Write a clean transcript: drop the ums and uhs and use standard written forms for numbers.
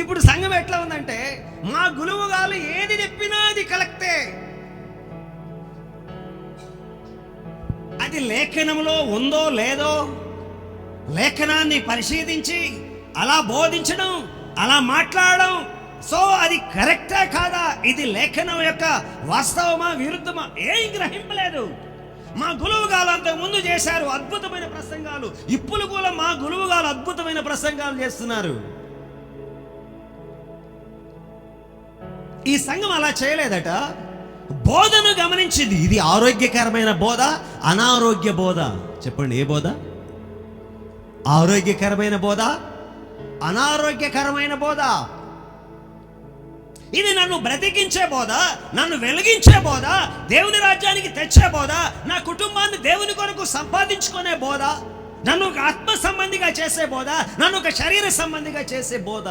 ఇప్పుడు సంఘం ఎట్లా ఉందంటే, మా గురువుగారు ఏది చెప్పినా అది కరెక్టే, అది లేఖనంలో ఉందో లేదో లేఖనాన్ని పరిశీలించి అలా బోధించడం, అలా మాట్లాడడం. సో అది కరెక్టా కాదా, ఇది లేఖనం యొక్క వాస్తవమా విరుద్ధమా ఏం గ్రహింపలేదు. మా గురువు గారు అంతకు ముందు చేశారు అద్భుతమైన ప్రసంగాలు, ఇప్పుడు కూడా మా గురువు గారు అద్భుతమైన ప్రసంగాలు చేస్తున్నారు. ఈ సంఘం అలా చేయలేదట. బోధను గమనించింది. ఇది ఆరోగ్యకరమైన బోధ, అనారోగ్య బోధ. చెప్పండి, ఏ బోధ? ఆరోగ్యకరమైన బోధ, అనారోగ్యకరమైన బోధ. ఇది నన్ను బ్రతికించే బోధ, నన్ను వెలిగించే బోధ, దేవుని రాజ్యానికి తెచ్చే బోధ, నా కుటుంబాన్ని దేవుని కొరకు సంపాదించుకునే బోధ, నన్ను ఒక ఆత్మ సంబంధిగా చేసే బోధ, నన్ను ఒక శరీర సంబంధిగా చేసే బోధ.